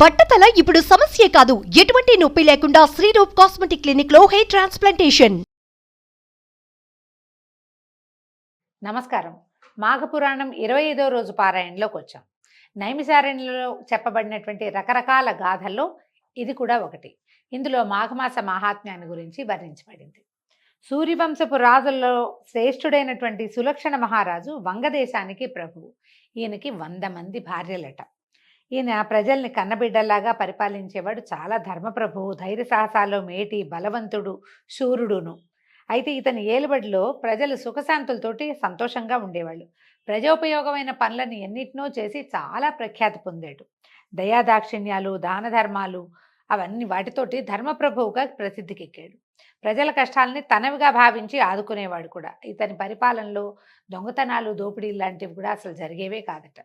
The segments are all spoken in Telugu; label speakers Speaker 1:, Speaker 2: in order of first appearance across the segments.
Speaker 1: బట్టతల ఇప్పుడు సమస్యే కాదు. ఎటువంటి నొప్పి లేకుండా శ్రీరూప్ కాస్మెటిక్ క్లినిక్ లో హెయిర్ ట్రాన్స్ప్లాంటేషన్.
Speaker 2: నమస్కారం. మాఘపురాణం 25వ రోజు పారాయణలోకి వచ్చాం. నైమిసారణ్యంలో చెప్పబడినటువంటి రకరకాల గాథల్లో ఇది కూడా ఒకటి. ఇందులో మాఘమాస మహాత్మ్యాన్ని గురించి వర్ణించబడింది. సూర్యవంశపు రాజుల్లో శ్రేష్ఠుడైనటువంటి సులక్షణ మహారాజు వంగదేశానికి ప్రభువు. ఈయనకి 100 మంది భార్యలట. ఈయన ప్రజల్ని కన్నబిడ్డల్లాగా పరిపాలించేవాడు. చాలా ధర్మప్రభువు, ధైర్య సాహసాల్లో మేటి, బలవంతుడు, శూరుడును. అయితే ఇతని ఏలుబడిలో ప్రజలు సుఖశాంతులతోటి సంతోషంగా ఉండేవాళ్ళు. ప్రజోపయోగమైన పనులను ఎన్నిటినో చేసి చాలా ప్రఖ్యాతి పొందాడు. దయాదాక్షిణ్యాలు, దాన ధర్మాలు అవన్నీ వాటితోటి ధర్మప్రభువుగా ప్రసిద్ధికెక్కాడు. ప్రజల కష్టాలని తనవిగా భావించి ఆదుకునేవాడు కూడా. ఇతని పరిపాలనలో దొంగతనాలు, దోపిడీలు లాంటివి కూడా అసలు జరిగేవే కాదట.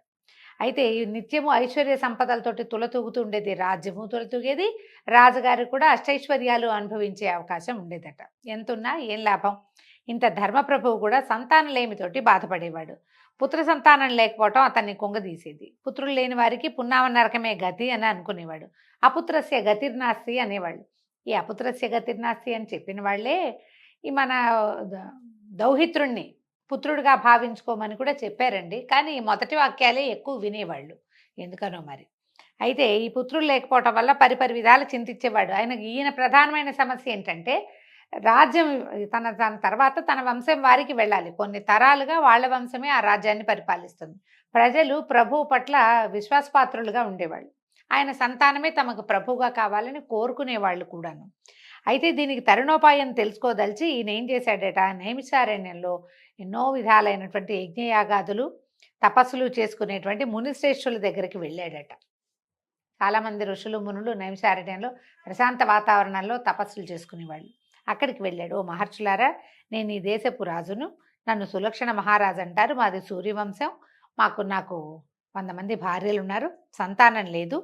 Speaker 2: అయితే నిత్యము ఐశ్వర్య సంపదలతోటి తులతూగుతూ ఉండేది. రాజ్యము తులతూగేది. రాజుగారు కూడా అష్టైశ్వర్యాలు అనుభవించే అవకాశం ఉండేదట. ఎంతున్నా ఏం లాభం. ఇంత ధర్మప్రభువు కూడా సంతానలేమితోటి బాధపడేవాడు. పుత్ర సంతానం లేకపోవటం అతన్ని కుంగదీసేది. పుత్రులు లేని వారికి పున్నామ నరకమే గతి అని అనుకునేవాడు. అపుత్రస్య గతిర్నాస్తి అనేవాళ్ళు. ఈ అపుత్రస్య గతిర్నాస్తి అని చెప్పిన వాళ్ళే ఈ మన దౌహిత్రుణ్ణి పుత్రుడిగా భావించుకోమని కూడా చెప్పారండి. కానీ ఈ మొదటి వాక్యాలే ఎక్కువ వినేవాళ్ళు, ఎందుకనో మరి. అయితే ఈ పుత్రులు లేకపోవటం వల్ల పరిపరి విధాలు చింతించేవాడు. ఈయన ప్రధానమైన సమస్య ఏంటంటే రాజ్యం తన తర్వాత తన వంశం వారికి వెళ్ళాలి. కొన్ని తరాలుగా వాళ్ళ వంశమే ఆ రాజ్యాన్ని పరిపాలిస్తుంది. ప్రజలు ప్రభువు పట్ల విశ్వాసపాత్రులుగా ఉండేవాళ్ళు. ఆయన సంతానమే తమకు ప్రభువుగా కావాలని కోరుకునేవాళ్ళు కూడాను. అయితే దీనికి తరుణోపాయం తెలుసుకోదలిచి ఈయన ఏం చేశాడట, నైమిషారణ్యంలో ఎన్నో విధాలైనటువంటి యజ్ఞయాగాదులు, తపస్సులు చేసుకునేటువంటి మునిశ్రేష్ఠుల దగ్గరికి వెళ్ళాడట. చాలామంది ఋషులు, మునులు నైమిషారణ్యంలో ప్రశాంత వాతావరణంలో తపస్సులు చేసుకునేవాళ్ళు. అక్కడికి వెళ్ళాడు. ఓ మహర్షులారా, నేను ఈ దేశపు రాజును, నన్ను సులక్షణ మహారాజు అంటారు. మాది సూర్యవంశం. నాకు 100 మంది భార్యలు ఉన్నారు. సంతానం లేదు.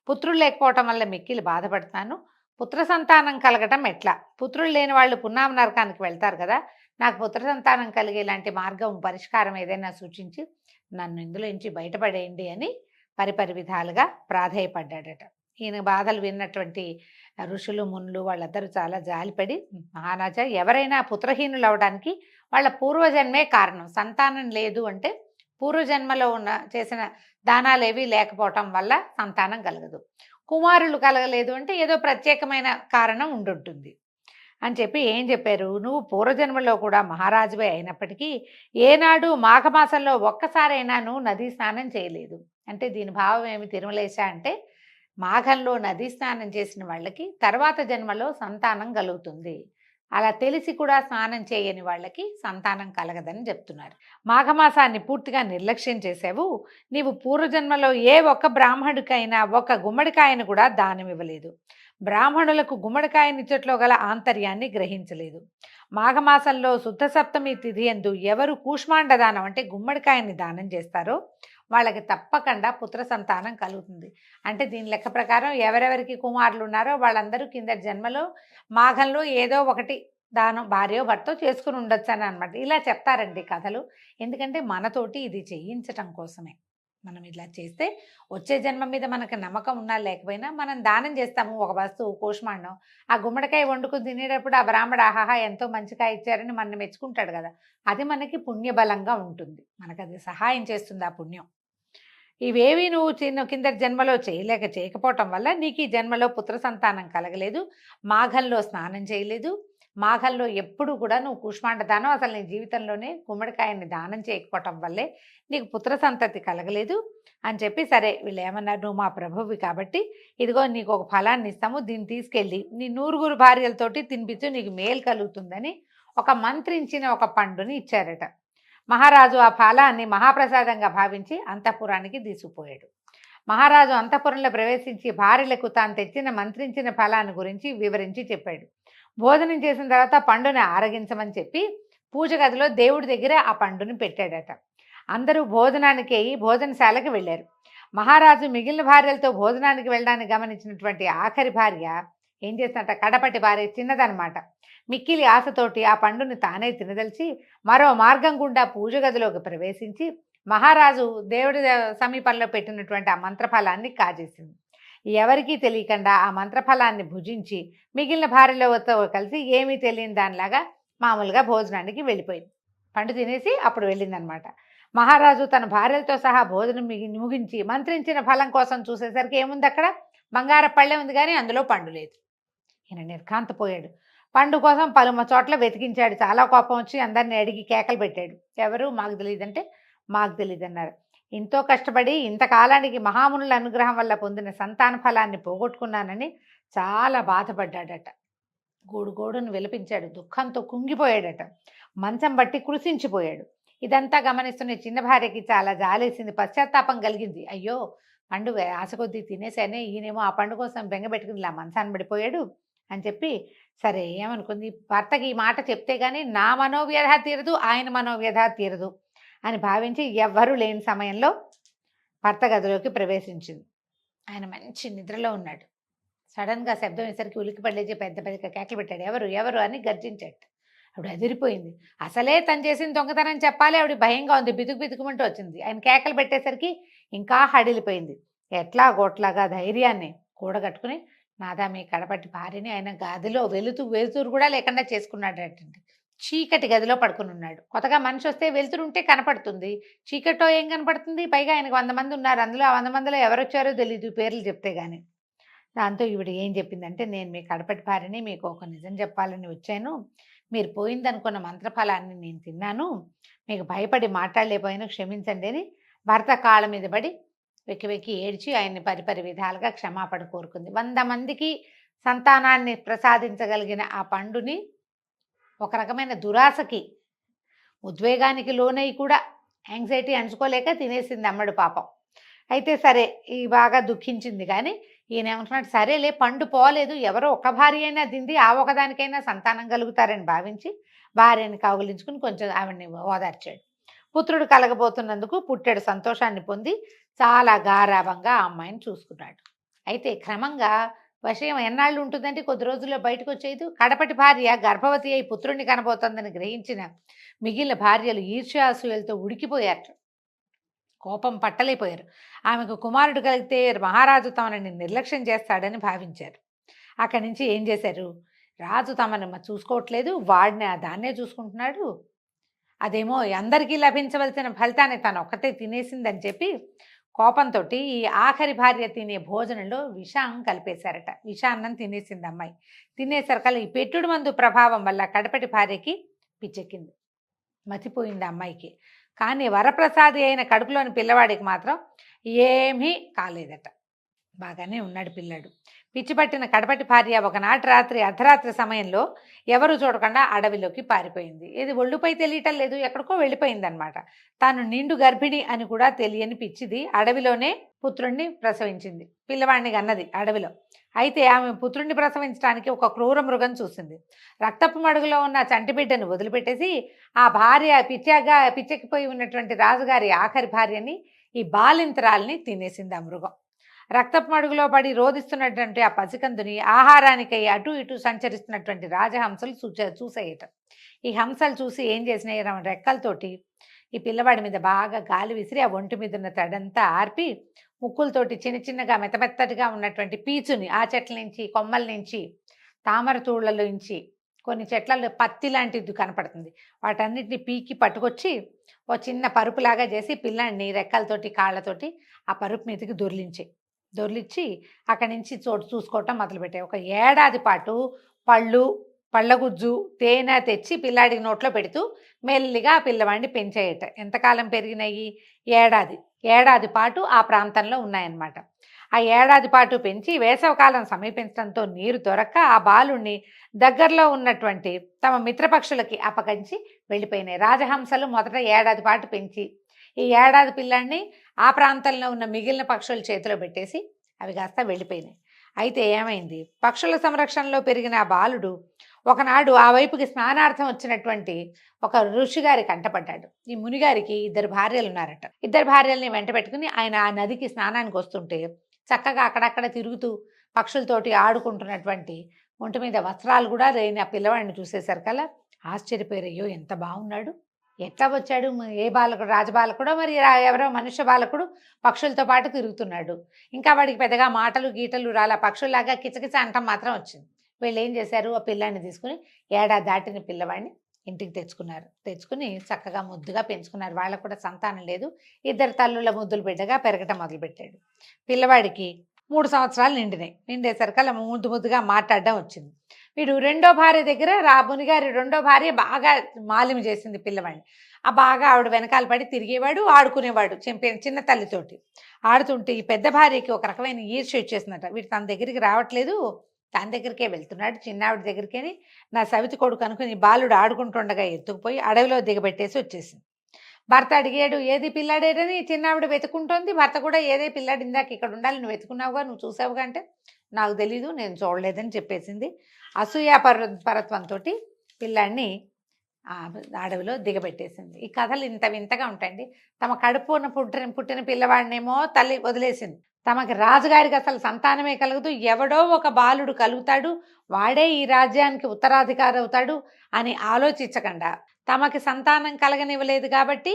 Speaker 2: పుత్రులు లేకపోవటం వల్ల మిక్కిలి బాధపడుతున్నాను. పుత్ర సంతానం కలగటం ఎట్లా? పుత్రులు లేని వాళ్ళు పున్నామ నరకానికి వెళ్తారు కదా. నాకు పుత్ర సంతానం కలిగేలాంటి మార్గం, పరిష్కారం ఏదైనా సూచించి నన్ను ఇందులో నుంచి బయటపడేయండి అని పరిపరి విధాలుగా ప్రాధేయపడ్డాడట. ఈయన బాధలు విన్నటువంటి ఋషులు, మునులు వాళ్ళందరూ చాలా జాలిపడి, మహారాజా, ఎవరైనా పుత్రహీనులు అవడానికి వాళ్ళ పూర్వజన్మే కారణం. సంతానం లేదు అంటే పూర్వజన్మలో చేసిన దానాలేవి లేకపోవటం వల్ల సంతానం కలగదు. కుమారులు కలగలేదు అంటే ఏదో ప్రత్యేకమైన కారణం ఉండుంటుంది అని చెప్పి ఏం చెప్పారు, నువ్వు పూర్వజన్మలో కూడా మహారాజువే అయినప్పటికీ ఏనాడు మాఘమాసంలో ఒక్కసారైనా నువ్వు నదీ స్నానం చేయలేదు. అంటే దీని భావం ఏమి తిరుమలేశ అంటే, మాఘంలో నదీ స్నానం చేసిన వాళ్ళకి తర్వాత జన్మలో సంతానం కలుగుతుంది. అలా తెలిసి కూడా స్నానం చేయని వాళ్ళకి సంతానం కలగదని చెప్తున్నారు. మాఘమాసాన్ని పూర్తిగా నిర్లక్ష్యం చేసావు. నీవు పూర్వజన్మలో ఏ ఒక్క బ్రాహ్మణుడికైనా ఒక గుమ్మడికాయను కూడా దానం ఇవ్వలేదు. బ్రాహ్మణులకు గుమ్మడికాయనిచ్చట్లో గల ఆంతర్యాన్ని గ్రహించలేదు. మాఘమాసంలో శుద్ధ సప్తమి తిథి యందు ఎవరు కూష్మాండ దానం అంటే గుమ్మడికాయని దానం చేస్తారో వాళ్ళకి తప్పకుండా పుత్ర సంతానం కలుగుతుంది. అంటే దీని లెక్క ప్రకారం ఎవరెవరికి కుమారులు ఉన్నారో వాళ్ళందరూ కింద జన్మలో మాఘంలో ఏదో ఒకటి దానం భార్యో భర్తో చేసుకుని ఉండొచ్చు అని అనమాట. ఇలా చెప్తారండి కథలు. ఎందుకంటే మనతోటి ఇది చేయించటం కోసమే. మనం ఇలా చేస్తే వచ్చే జన్మ మీద మనకు నమ్మకం ఉన్నా లేకపోయినా మనం దానం చేస్తాము. ఒక వస్తువు కూష్మాండం, ఆ గుమ్మడికాయ వండుకుని తినేటప్పుడు ఆ బ్రాహ్మడు ఆహాహా ఎంతో మంచిగా ఇచ్చారని మనం మెచ్చుకుంటాడు కదా. అది మనకి పుణ్యబలంగా ఉంటుంది. మనకు అది సహాయం చేస్తుంది ఆ పుణ్యం. ఇవేవి నువ్వు కిందటి జన్మలో చేయకపోవటం వల్ల నీకు ఈ జన్మలో పుత్ర సంతానం కలగలేదు. మాఘంలో స్నానం చేయలేదు. మాఘంలో ఎప్పుడు కూడా నువ్వు కూష్మాండ దానం, అసలు నీ జీవితంలోనే గుమ్మడికాయని దానం చేయకపోవటం వల్లే నీకు పుత్ర సంతతి కలగలేదు అని చెప్పి, సరే వీళ్ళు ఏమన్నారు, నువ్వు మా ప్రభువి కాబట్టి ఇదిగో నీకు ఒక ఫలాన్ని ఇస్తాము, దీన్ని తీసుకెళ్ళి నీ 100 భార్యలతోటి తినిపించు, నీకు మేలు కలుగుతుందని ఒక మంత్రించిన ఒక పండుని ఇచ్చారట. మహారాజు ఆ ఫలాన్ని మహాప్రసాదంగా భావించి అంతఃపురానికి తీసుకుపోయాడు. మహారాజు అంతఃపురంలో ప్రవేశించి భార్యలకు తాను తెచ్చిన మంత్రించిన ఫలాన్ని గురించి వివరించి చెప్పాడు. భోజనం చేసిన తర్వాత పండుని ఆరగించమని చెప్పి పూజ గదిలో దేవుడి దగ్గర ఆ పండుని పెట్టాడట. అందరూ భోజనశాలకి వెళ్ళారు. మహారాజు మిగిలిన భార్యలతో భోజనానికి వెళ్ళడానికి గమనించినటువంటి ఆఖరి భార్య ఏం చేసినట్ట, కడపటి భార్య చిన్నదనమాట, మిక్కిలి ఆశతోటి ఆ పండుని తానే తినదలిచి మరో మార్గం గుండా పూజ గదిలోకి ప్రవేశించి మహారాజు దేవుడి సమీపంలో పెట్టినటువంటి ఆ మంత్రఫలాన్ని కాజేసింది. ఎవరికీ తెలియకుండా ఆ మంత్రఫలాన్ని భుజించి మిగిలిన భార్యలతో కలిసి ఏమీ తెలియని దానిలాగా మామూలుగా భోజనానికి వెళ్ళిపోయింది. పండు తినేసి అప్పుడు వెళ్ళిందనమాట. మహారాజు తన భార్యలతో సహా భోజనం ముగించి మంత్రించిన ఫలం కోసం చూసేసరికి ఏముంది అక్కడ? బంగారపు పళ్ళె ఉంది కానీ అందులో పండు లేదు. ఈయన నిర్ఘాంతపోయాడు. పండు కోసం పలు చోట్ల వెతికించాడు. చాలా కోపం వచ్చి అందరిని అడిగి కేకలు పెట్టాడు. ఎవరు? మాకు తెలియదంటే మాకు తెలియదన్నారు. ఎంతో కష్టపడి ఇంతకాలానికి మహామునుల అనుగ్రహం వల్ల పొందిన సంతాన ఫలాన్ని పోగొట్టుకున్నానని చాలా బాధపడ్డాడట. గోడుగోడును విలపించాడు. దుఃఖంతో కుంగిపోయాడట. మంచం బట్టి కృషించిపోయాడు. ఇదంతా గమనిస్తున్న చిన్న భార్యకి చాలా జాలేసింది, పశ్చాత్తాపం కలిగింది. అయ్యో, పండు ఆశ కొద్దీ తినేసానే, ఈయనేమో ఆ పండు కోసం బెంగపెట్టుకుని ఇలా మంచాన్ని పడిపోయాడు అని చెప్పి సరే ఏమనుకుంది, భర్తకి ఈ మాట చెప్తే కానీ నా మనోవ్యధ తీరదు, ఆయన మనోవ్యధ తీరదు అని భావించి ఎవ్వరూ లేని సమయంలో భర్త గదిలోకి ప్రవేశించింది. ఆయన మంచి నిద్రలో ఉన్నాడు. సడన్గా శబ్దం వేసరికి ఉలిక్కిపడలేచి పెద్ద పెద్ద కేకలు పెట్టాడు. ఎవరు ఎవరు అని గర్జించాడు. ఆవిడ అదిరిపోయింది. అసలే తను చేసిన దొంగతనం చెప్పాలి, ఆవిడ భయంగా ఉంది, బితుకు బితుకుమంటూ వచ్చింది. ఆయన కేకలు పెట్టేసరికి ఇంకా హడిలిపోయింది. ఎట్లా గోట్లాగా ధైర్యాన్ని కూడగట్టుకుని నాదా మీ కడపట్టి భార్యని ఆయన గదిలో వెలుతురు కూడా లేకుండా చేసుకున్నాడటండి. చీకటి గదిలో పడుకుని ఉన్నాడు. కొత్తగా మనిషి వస్తే వెలుతురు ఉంటే కనపడుతుంది, చీకట్లో ఏం కనపడుతుంది? పైగా ఆయనకు 100 మంది ఉన్నారు, అందులో ఆ 100 మందిలో ఎవరొచ్చారో తెలియదు పేర్లు చెప్తే గానీ. దాంతో ఈవిడ ఏం చెప్పిందంటే, నేను మీ కడపటి భార్యని, మీకు ఒక నిజం చెప్పాలని వచ్చాను. మీరు పోయిందనుకున్న మంత్రఫలాన్ని నేను తిన్నాను, మీకు భయపడి మాట్లాడలేకపోయినా క్షమించండి అని భర్త కాళ్ళ మీద పడి వెక్కి వెక్కి ఏడ్చి ఆయన్ని పరిపరి విధాలుగా క్షమాపణ కోరుకుంది. 100 మందికి సంతానాన్ని ప్రసాదించగలిగిన ఆ పండుని ఒక రకమైన దురాశకి, ఉద్వేగానికి లోనై కూడా యాంగ్జైటీ అంచుకోలేక తినేసింది అమ్మడు పాపం. అయితే సరే ఈ బాగా దుఃఖించింది. కానీ ఈయన ఏమంటున్నాడు, సరేలే పండు పోలేదు, ఎవరో ఒక భార్య అయినా తింది, ఆ ఒకదానికైనా సంతానం కలుగుతారని భావించి భార్యని కౌగిలించుకుని కొంచెం ఆవిడ్ని ఓదార్చాడు. పుత్రుడు కలగబోతున్నందుకు పుట్టెడు సంతోషాన్ని పొంది చాలా గారాభంగా ఆ అమ్మాయిని చూసుకున్నాడు. అయితే క్రమంగా విషయం ఎన్నాళ్ళు ఉంటుందంటే కొద్ది రోజుల్లో బయటకు వచ్చేది. కడపటి భార్య గర్భవతి అయి పుత్రుడిని కనబోతోందని గ్రహించిన మిగిలిన భార్యలు ఈర్ష్యాసూయలతో ఉడికిపోయారు. కోపం పట్టలేకపోయారు. ఆమెకు కుమారుడు కలిగితే మహారాజు తమని నిర్లక్ష్యం చేస్తాడని భావించారు. అక్కడి నుంచి ఏం చేశారు, రాజు తమను చూసుకోవట్లేదు, వాడిని దాన్నే చూసుకుంటున్నాడు, అదేమో అందరికీ లభించవలసిన ఫలితాన్ని తను ఒక్కతే తినేసిందని చెప్పి కోపంతో ఈ ఆఖరి భార్య తినే భోజనంలో విషం కలిపేశారట. విషాన్నం తినేసింది అమ్మాయి. తినేసరికల్లా ఈ పెట్టుడు మందు ప్రభావం వల్ల కడపటి భార్యకి పిచ్చెక్కింది, మతిపోయింది అమ్మాయికి. కానీ వరప్రసాది అయిన కడుపులోని పిల్లవాడికి మాత్రం ఏమీ కాలేదట, బాగానే ఉన్నాడు పిల్లాడు. పిచ్చి పట్టిన కడపటి భార్య ఒకనాటి రాత్రి అర్ధరాత్రి సమయంలో ఎవరు చూడకుండా అడవిలోకి పారిపోయింది. ఇది ఒళ్ళుపై తెలియటం లేదు, ఎక్కడికో వెళ్ళిపోయిందనమాట. తాను నిండు గర్భిణి అని కూడా తెలియని పిచ్చిది అడవిలోనే పుత్రుణ్ణి ప్రసవించింది, పిల్లవాడిని కన్నది అడవిలో. అయితే ఆమె పుత్రుణ్ణి ప్రసవించడానికి ఒక క్రూర మృగం చూసింది. రక్తపు మడుగులో ఉన్న చంటి బిడ్డను వదిలిపెట్టేసి ఆ భార్య పిచ్చెక్కిపోయి ఉన్నటువంటి రాజుగారి ఆఖరి భార్యని, ఈ బాలింతరాల్ని తినేసింది ఆ మృగం. రక్తపు మడుగులో పడి రోధిస్తున్నటువంటి ఆ పసికందుని ఆహారానికై అటు ఇటు సంచరిస్తున్నటువంటి రాజహంసలు చూసేయట. ఈ హంసలు చూసి ఏం చేసినాయి, రెక్కలతోటి ఈ పిల్లవాడి మీద బాగా గాలి విసిరి ఆ ఒంటి మీద ఉన్న తడంతా ఆర్పి ముక్కులతోటి చిన్న చిన్నగా మెత్తమెత్తటిగా ఉన్నటువంటి పీచుని ఆ చెట్ల నుంచి, కొమ్మల నుంచి, తామర తూళ్లలో నుంచి, కొన్ని చెట్లలో పత్తి లాంటిది కనపడుతుంది, వాటన్నిటిని పీకి పట్టుకొచ్చి ఓ చిన్న పరుపులాగా చేసి పిల్లాడిని రెక్కలతోటి కాళ్ళతోటి ఆ పరుపు మీదకి దొర్లిచ్చి అక్కడి నుంచి చోటు చూసుకోవటం మొదలుపెట్టాయి. ఒక ఏడాది పాటు పళ్ళగుజ్జు తేనె తెచ్చి పిల్లాడికి నోట్లో పెడుతూ మెల్లిగా ఆ పిల్లవాడిని పెంచేయట. ఎంతకాలం పెరిగినాయి? ఏడాది పాటు ఆ ప్రాంతంలో ఉన్నాయన్నమాట. ఆ ఏడాది పాటు పెంచి వేసవకాలం సమీపించడంతో నీరు దొరక్క ఆ బాలుణ్ణి దగ్గరలో ఉన్నటువంటి తమ మిత్రపక్షులకి అప్పగించి వెళ్ళిపోయినాయి. రాజహంసలు మొదట ఏడాది పాటు పెంచి ఈ ఏడాది పిల్లాడిని ఆ ప్రాంతంలో ఉన్న మిగిలిన పక్షుల చేతిలో పెట్టేసి అవి కాస్త వెళ్ళిపోయినాయి. అయితే ఏమైంది, పక్షుల సంరక్షణలో పెరిగిన ఆ బాలుడు ఒకనాడు ఆ వైపుకి స్నానార్థం వచ్చినటువంటి ఒక ఋషిగారి కంటపడ్డాడు. ఈ మునిగారికి 2 భార్యలు ఉన్నారట. 2 భార్యల్ని వెంట పెట్టుకుని ఆయన ఆ నదికి స్నానానికి వస్తుంటే చక్కగా అక్కడక్కడ తిరుగుతూ పక్షులతోటి ఆడుకుంటున్నటువంటి ఒంటి మీద వస్త్రాలు కూడా లేని ఆ పిల్లవాడిని చూసేసరికల్లా ఆశ్చర్యపోయారు. అయ్యో ఎంత బాగున్నాడు, ఎట్లా వచ్చాడు ఏ బాలకుడు రాజబాలకుడో మరి ఎవరో మనుష్య బాలకుడు పక్షులతో పాటు తిరుగుతున్నాడు. ఇంకా వాడికి పెద్దగా మాటలు గీటలు రాలా, పక్షుల్లాగా కిచకిచ అంటం మాత్రం వచ్చింది. వీళ్ళు ఏం చేశారు, ఆ పిల్లాన్ని తీసుకుని ఏడాది దాటిన పిల్లవాడిని ఇంటికి తెచ్చుకున్నారు. తెచ్చుకుని చక్కగా ముద్దుగా పెంచుకున్నారు. వాళ్ళకు కూడా సంతానం లేదు. ఇద్దరు తల్లుల ముద్దులు బిడ్డగా పెరగటం మొదలుపెట్టాడు. పిల్లవాడికి 3 సంవత్సరాలు నిండేసరికి అలా ముద్దుగా మాట్లాడడం వచ్చింది. వీడు రెండో భార్య దగ్గర మునిగారి రెండో భార్య బాగా మాలిమి చేసింది పిల్లవాడిని. ఆ బాగా ఆవిడ వెనకాల పడి తిరిగేవాడు, ఆడుకునేవాడు చిన్న తల్లితోటి. ఆడుతుంటే ఈ పెద్ద భార్యకి ఒక రకమైన ఈర్ష్య వచ్చేసిందట. వీడు తన దగ్గరికి రావట్లేదు, తన దగ్గరికే వెళ్తున్నాడు, చిన్నావిడ దగ్గరికేని నా సవితి కొడుకు అనుకుని బాలుడు ఆడుకుంటుండగా ఎత్తుకుపోయి అడవిలో దిగబెట్టేసి వచ్చేసింది. భర్త అడిగాడు, ఏది పిల్లాడేటని చిన్నావిడ వెతుకుంటోంది. భర్త కూడా ఏదే పిల్లాడు, ఇందాక ఇక్కడ ఉండాలి, నువ్వు వెతుకున్నావుగా, నువ్వు చూసావుగా అంటే నాకు తెలీదు, నేను చూడలేదని చెప్పేసింది. పరత్వంతో పిల్లాడిని అడవిలో దిగబెట్టేసింది. ఈ కథలు ఇంత వింతగా ఉంటాయండి. తమ కడుపున పుట్టిన పిల్లవాడినేమో తల్లి వదిలేసింది. తమకి రాజుగారికి అసలు సంతానమే కలగదు, ఎవడో ఒక బాలుడు కలుగుతాడు, వాడే ఈ రాజ్యానికి ఉత్తరాధికారి అవుతాడు అని ఆలోచించకుండా తమకి సంతానం కలగనివ్వలేదు కాబట్టి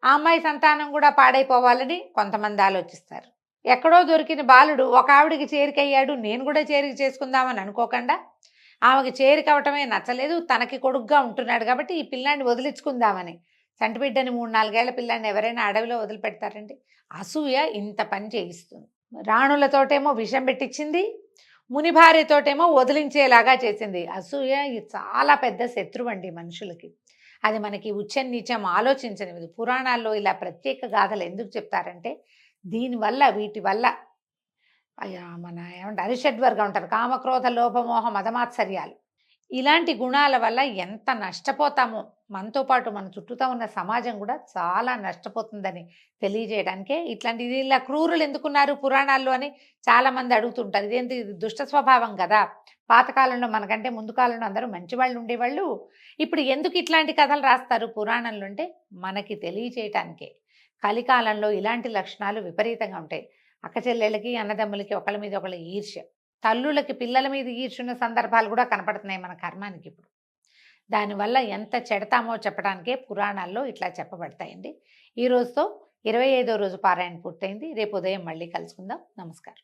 Speaker 2: ఆ అమ్మాయి సంతానం కూడా పాడైపోవాలని కొంతమంది ఆలోచిస్తారు. ఎక్కడో దొరికిన బాలుడు ఒక ఆవిడికి చేరికయ్యాడు, నేను కూడా చేరిక చేసుకుందామని అనుకోకుండా ఆమెకి చేరికవటమే నచ్చలేదు, తనకి కొడుకుగా ఉంటున్నాడు కాబట్టి ఈ పిల్లాన్ని వదిలించుకుందామని చంటిబిడ్డని 3-4 ఏళ్ల పిల్లాన్ని ఎవరైనా అడవిలో వదిలిపెడతారండి. అసూయ ఇంత పని చేయిస్తుంది. రాణులతోటేమో విషం పెట్టించింది, ముని భార్యతోటేమో వదిలించేలాగా చేసింది. అసూయ చాలా పెద్ద శత్రువు అండి మనుషులకి. అది మనకి ఉచ్చం నీచం ఆలోచించనిది. పురాణాల్లో ఇలా ప్రత్యేక గాథలు ఎందుకు చెప్తారంటే దీనివల్ల వీటి వల్ల మన ఏమంటే అరిషడ్వర్గం ఉంటారు, కామక్రోధ లోభమోహ మదమాత్సర్యాలు, ఇలాంటి గుణాల వల్ల ఎంత నష్టపోతామో, మనతో పాటు మన చుట్టూతో ఉన్న సమాజం కూడా చాలా నష్టపోతుందని తెలియజేయడానికే ఇట్లాంటి ఇలా క్రూరులు ఎందుకున్నారు పురాణాల్లో అని చాలామంది అడుగుతుంటారు. ఇదేంటి, ఇది దుష్ట స్వభావం కదా, పాతకాలంలో మనకంటే ముందు కాలంలో అందరూ మంచి వాళ్ళు ఉండేవాళ్ళు, ఇప్పుడు ఎందుకు ఇట్లాంటి కథలు రాస్తారు పురాణంలో అంటే మనకి తెలియచేయటానికే. కలికాలంలో ఇలాంటి లక్షణాలు విపరీతంగా ఉంటాయి. అక్క చెల్లెళ్ళకి అన్నదమ్ములకి ఒకళ్ళ మీద ఒకళ్ళ ఈర్ష్య, తల్లులకి పిల్లల మీద ఈర్చున్న సందర్భాలు కూడా కనపడుతున్నాయి మన కర్మానికి ఇప్పుడు. దానివల్ల ఎంత చెడతామో చెప్పడానికే పురాణాల్లో ఇట్లా చెప్పబడతాయండి. ఈ రోజుతో 25వ రోజు పారాయణ పూర్తయింది. రేపు ఉదయం మళ్ళీ కలుసుకుందాం. నమస్కారం.